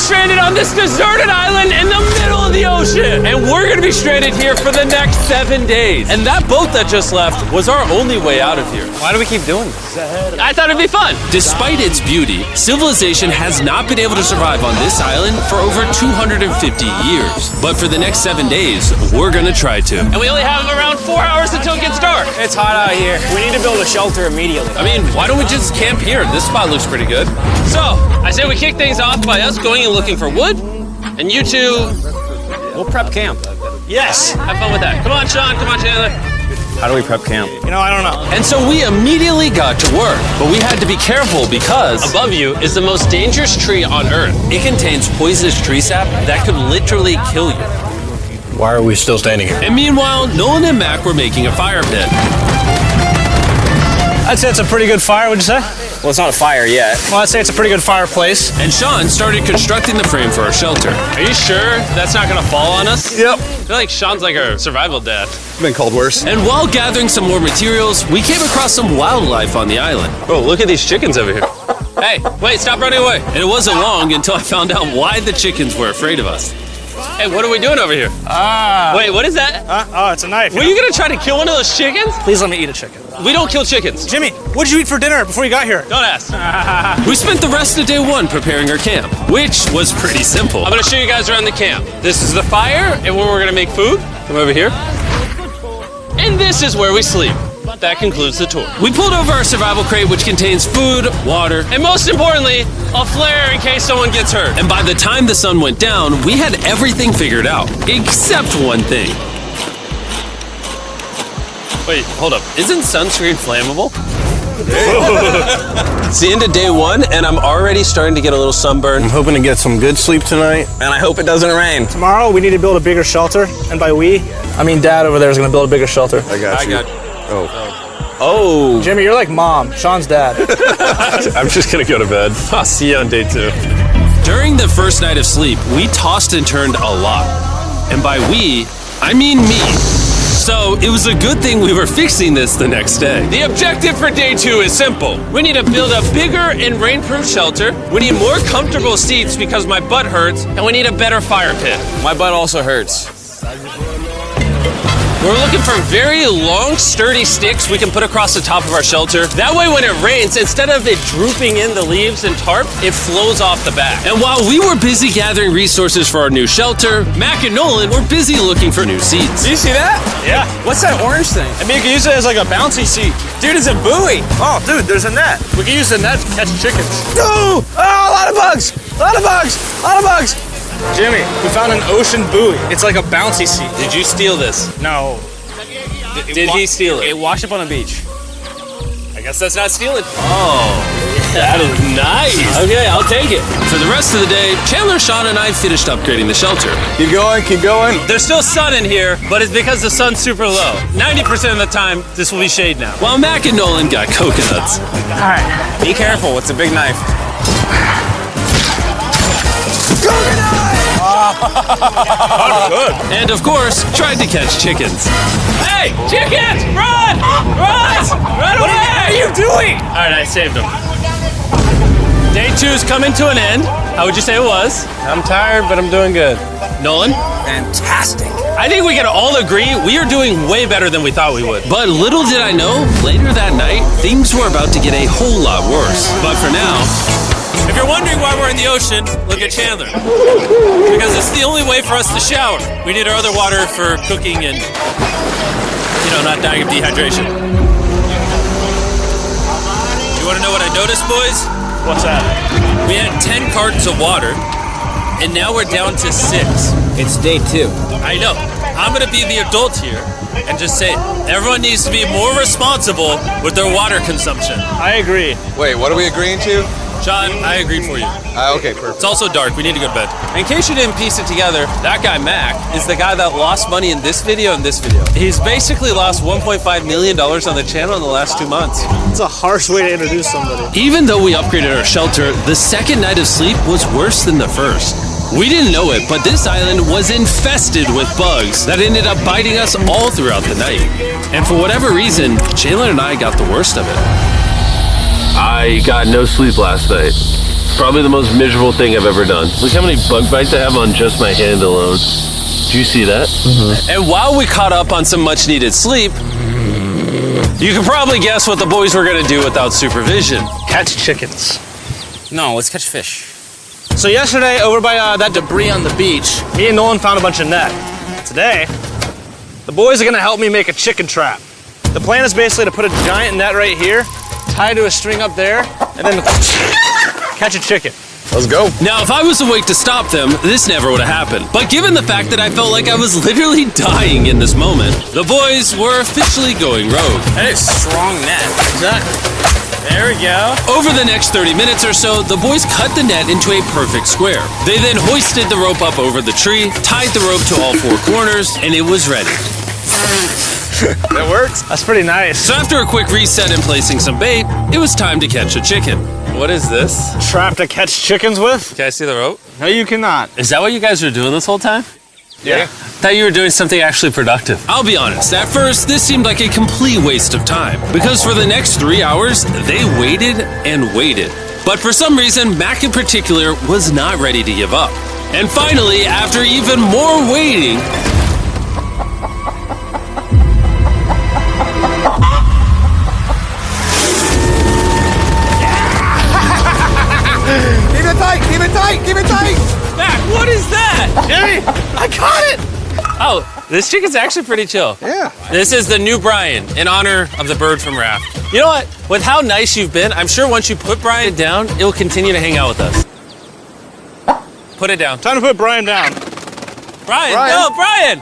stranded on this deserted island in the middle of the ocean. And we're gonna be stranded here for the next 7 days. And that boat that just left was our only way out of here. Why do we keep doing this? I thought it'd be fun. Despite its beauty, civilization has not been able to survive on this island for over 250 years. But for the next 7 days, we're gonna try to. And we only have around 4 hours until it gets dark. It's hot out here. We need to build a shelter immediately. I mean, why don't we just camp here? This spot looks pretty good. So, I say we kick things off by us going and looking for wood, and you two, We'll prep camp. yes, have fun with that. Come on, Sean, come on, Chandler. How do we prep camp? You know, I don't know. And so we immediately got to work, but we had to be careful because Above you is the most dangerous tree on Earth. it contains poisonous tree sap that could literally kill you. Why are we still standing here? And meanwhile, Nolan and Mac were making a fire pit. I'd say it's a pretty good fire, would you say? Well, it's not a fire yet. Well, I'd say it's a pretty good fireplace. And Sean started constructing the frame for our shelter. Are you sure that's not gonna fall on us? Yep. I feel like Sean's like our survival dad. Been called worse. And while gathering some more materials, we came across some wildlife on the island. Bro, look at these chickens over here. Hey, wait, stop running away. And it wasn't long until I found out why the chickens were afraid of us. Hey, what are we doing over here? Wait, what is that? Oh, it's a knife. Were you gonna try to kill one of those chickens? Please let me eat a chicken. We don't kill chickens. Jimmy, what did you eat for dinner before you got here? Don't ask. We spent the rest of day one preparing our camp, which was pretty simple. I'm gonna show you guys around the camp. This is the fire and where we're gonna make food. Come over here. And this is where we sleep. That concludes the tour. We pulled over our survival crate, which contains food, water, And most importantly, a flare in case someone gets hurt. and by the time the sun went down, we had everything figured out, except one thing. Wait, hold up. Isn't sunscreen flammable? It's the end of day one, and I'm already starting to get a little sunburn. I'm hoping to get some good sleep tonight. And I hope it doesn't rain. Tomorrow, we need to build a bigger shelter. And by we, I mean Dad over there is going to build a bigger shelter. I got you. Oh, Jimmy, you're like Mom. Sean's dad. I'm just gonna go to bed. I'll see you on day 2. during the first night of sleep, we tossed and turned a lot. And by we, I mean me. So it was a good thing we were fixing this the next day. The objective for day 2 is simple. We need to build a bigger and rainproof shelter. We need more comfortable seats because my butt hurts, and we need a better fire pit. My butt also hurts. We're looking for very long, sturdy sticks we can put across the top of our shelter. That way when it rains, instead of it drooping in the leaves and tarp, it flows off the back. And while we were busy gathering resources for our new shelter, Mac and Nolan were busy looking for new seats. Do you see that? Yeah. What's that orange thing? I mean, you can use it as like a bouncy seat. Dude, it's a buoy. Oh, dude, there's a net. We can use the net to catch chickens. Oh, a lot of bugs. A lot of bugs. A lot of bugs. Jimmy, we found an ocean buoy. It's like a bouncy seat. Did you steal this? No. Did he steal it? It washed up on the beach. I guess that's not stealing. Oh, that is nice. Okay, I'll take it. For the rest of the day, Chandler, Sean, and I finished upgrading the shelter. Keep going, keep going. There's still sun in here, but it's because the sun's super low. 90% of the time, this will be shade now. While Mac and Nolan got coconuts. All right. Be careful. It's a big knife. And of course, tried to catch chickens. Hey, chickens, run! Run! Run away! What are you doing? All right, I saved them. Day 2's coming to an end. How would you say it was? I'm tired, but I'm doing good. Nolan? Fantastic. I think we can all agree we are doing way better than we thought we would. But little did I know, later that night, things were about to get a whole lot worse. But for now, If you're wondering why we're in the ocean, look at Chandler. Because it's the only way for us to shower. We need our other water for cooking and, not dying of dehydration. You want to know what I noticed, boys? What's that? We had 10 cartons of water, and now we're down to 6. It's day 2. I know. I'm going to be the adult here and just say everyone needs to be more responsible with their water consumption. I agree. Wait, what are we agreeing to? Sean, I agree for you. Okay, perfect. It's also dark. We need to go to bed. In case you didn't piece it together, that guy Mac is the guy that lost money in this video and this video. He's basically lost $1.5 million on the channel in the last 2 months. It's a harsh way to introduce somebody. even though we upgraded our shelter, the second night of sleep was worse than the first. We didn't know it, but this island was infested with bugs that ended up biting us all throughout the night. And for whatever reason, Chandler and I got the worst of it. I got no sleep last night. Probably the most miserable thing I've ever done. Look how many bug bites I have on just my hand alone. Do you see that? And while we caught up on some much needed sleep, you can probably guess what the boys were gonna do without supervision. Catch chickens. No, let's catch fish. So yesterday, over by that debris on the beach, me and Nolan found a bunch of net. Today, the boys are gonna help me make a chicken trap. The plan is basically to put a giant net right here, tie to a string up there, and then catch a chicken. Let's go. Now, if I was awake to stop them, this never would have happened. But given the fact that I felt like I was literally dying in this moment, the boys were officially going rogue. That is strong net. Exactly. There we go. Over the next 30 minutes or so, the boys cut the net into a perfect square. They then hoisted the rope up over the tree, tied the rope to all four corners, and it was ready. That works. That's pretty nice. So after a quick reset and placing some bait, it was time to catch a chicken. What is this? Trap to catch chickens with? Can I see the rope? No, you cannot. Is that what you guys were doing this whole time? Yeah. Thought you were doing something actually productive. I'll be honest, at first, this seemed like a complete waste of time. Because for the next 3 hours, they waited and waited. But for some reason, Mac in particular was not ready to give up. And finally, after even more waiting, Keep it tight, keep it tight, keep it tight. Mac, what is that? Jimmy, I caught it! Oh, this chicken's actually pretty chill. Yeah. This is the new Brian in honor of the bird from Raft. You know what? With how nice you've been, I'm sure once you put Brian down, it will continue to hang out with us. Put it down. Time to put Brian down. Brian, Brian. no, Brian!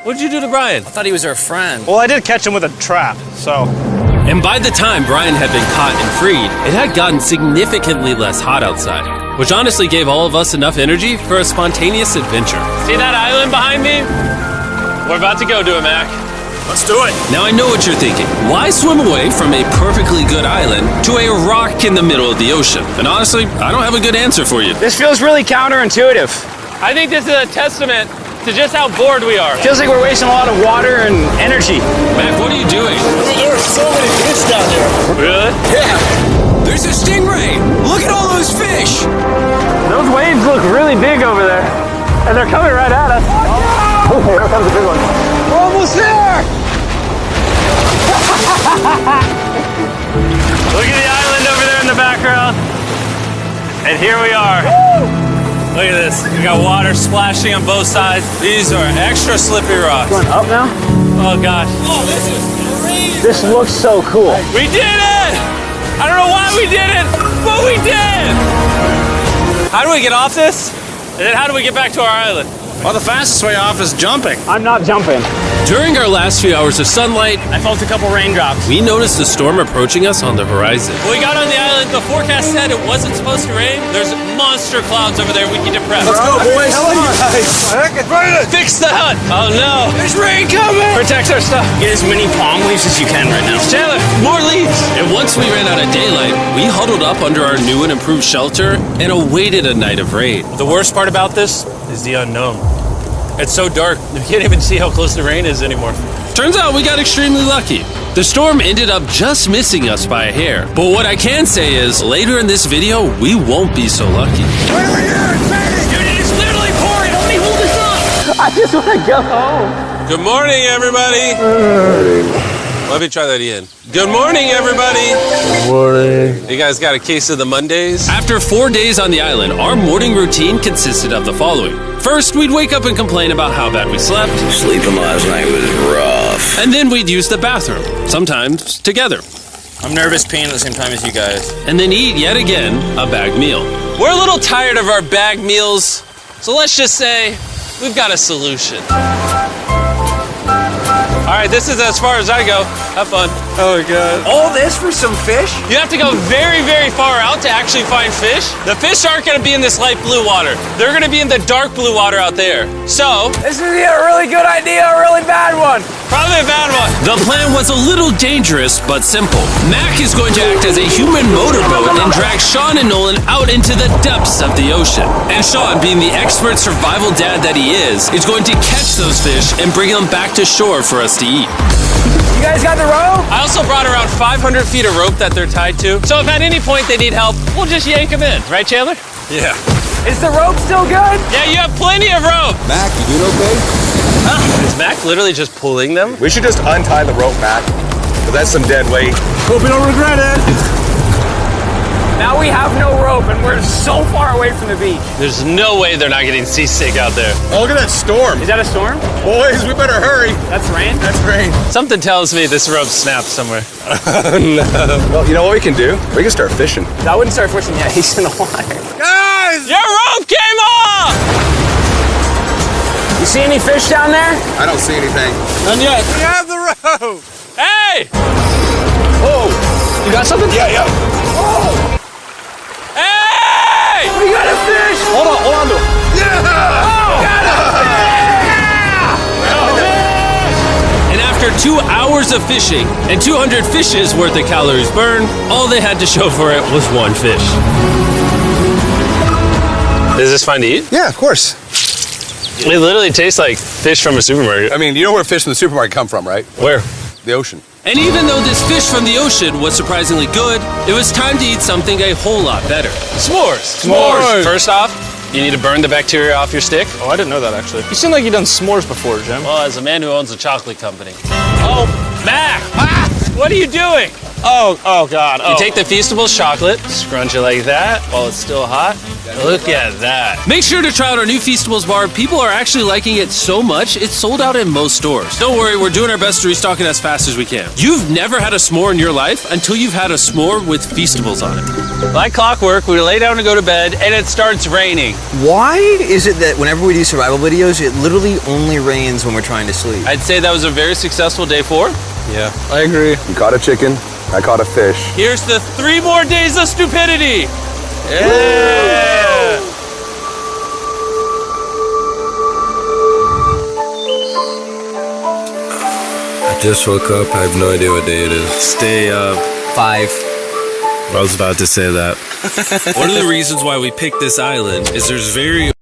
What'd you do to Brian? I thought he was our friend. Well, I did catch him with a trap, so. and by the time Brian had been caught and freed, it had gotten significantly less hot outside, which honestly gave all of us enough energy for a spontaneous adventure. See that island behind me? We're about to go to it, Mac. Let's do it. Now I know what you're thinking. Why swim away from a perfectly good island to a rock in the middle of the ocean? And honestly, I don't have a good answer for you. This feels really counterintuitive. I think this is a testament to just how bored we are. Feels like we're wasting a lot of water and energy. Mac, what are you doing? There are so many fish down here. Really? Yeah. There's a stingray. Look at all those fish. Those waves look really big over there. And they're coming right at us. Oh, here comes a big one. We're almost there. Look at the island over there in the background. And here we are. Look at this. We got water splashing on both sides. These are extra slippery rocks. Going up now? Oh gosh. Oh, this is crazy. This looks so cool. We did it! I don't know why we did it, but we did! How do we get off this? And then how do we get back to our island? Well, the fastest way off is jumping. I'm not jumping. During our last few hours of sunlight, I felt a couple raindrops. we noticed a storm approaching us on the horizon. When we got on the island, the forecast said it wasn't supposed to rain. There's monster clouds over there we can depress. Let's go, boys. Fix the hut! Oh no! There's rain coming. Protect our stuff. Get as many palm leaves as you can right now. Chandler, more leaves! And once we ran out of daylight, we huddled up under our new and improved shelter and awaited a night of rain. The worst part about this is the unknown. It's so dark, you can't even see how close the rain is anymore. Turns out we got extremely lucky. The storm ended up just missing us by a hair. But what I can say is, later in this video, we won't be so lucky. Dude, it is literally pouring! Help me hold this up! I just want to go home. Good morning, everybody! Let me try that again. Good morning, everybody! Good morning. You guys got a case of the Mondays? After 4 days on the island, our morning routine consisted of the following. First, we'd wake up and complain about how bad we slept. Sleeping last night was rough. And then we'd use the bathroom, sometimes together. I'm nervous peeing at the same time as you guys. And then eat yet again a bagged meal. We're a little tired of our bagged meals, so let's just say we've got a solution. All right, this is as far as I go. Have fun. Oh, God. All this for some fish? You have to go very, very far out to actually find fish. The fish aren't gonna be in this light blue water. They're gonna be in the dark blue water out there. So, This is a really good idea, a really bad one. probably a bad one. The plan was a little dangerous, but simple. Mac is going to act as a human motorboat and drag Sean and Nolan out into the depths of the ocean. And Sean, being the expert survival dad that he is going to catch those fish and bring them back to shore for us to eat. You guys got the rope? I also brought around 500 feet of rope that they're tied to. So if at any point they need help, we'll just yank them in. Right, Chandler? Yeah. Is the rope still good? Yeah, you have plenty of rope. Mac, you doing okay? Is Mac literally just pulling them? We should just untie the rope, Mac. Because that's some dead weight. Hope you don't regret it. Now we have no rope and we're so far away from the beach. There's no way they're not getting seasick out there. Oh, look at that storm. Is that a storm? Boys, we better hurry. That's rain? That's rain. Something tells me this rope snapped somewhere. Well, you know what we can do? We can start fishing. I wouldn't start fishing yet. He's in the water. Guys! Your rope came off! You see any fish down there? I don't see anything. None yet. We have the rope. Hey! Oh, You got something? yeah. Hey! We got a fish! Hold on to it. And after 2 hours of fishing and 200 fishes worth of calories burned, all they had to show for it was one fish. Is this fine to eat? Yeah, of course. It literally tastes like fish from a supermarket. I mean, you know where fish from the supermarket come from, right? Where? The ocean. And even though this fish from the ocean was surprisingly good, it was time to eat something a whole lot better. S'mores. S'mores. First off, you need to burn the bacteria off your stick. Oh, I didn't know that actually. You seem like you've done s'mores before, Jim. Well, as a man who owns a chocolate company. Oh, Mac! What are you doing? Oh God. You take the Feastables chocolate, scrunch it like that while it's still hot. Look at that. Make sure to try out our new Feastables bar. People are actually liking it so much, it's sold out in most stores. Don't worry, we're doing our best to restock it as fast as we can. You've never had a s'more in your life until you've had a s'more with Feastables on it. Like clockwork, we lay down to go to bed, and it starts raining. Why is it that whenever we do survival videos, it literally only rains when we're trying to sleep? I'd say that was a very successful day 4. Yeah, I agree. You caught a chicken. I caught a fish. Here's the 3 more days of stupidity. Yeah. I just woke up. I have no idea what day it is. Stay up. 5. I was about to say that. One of the reasons why we picked this island is there's very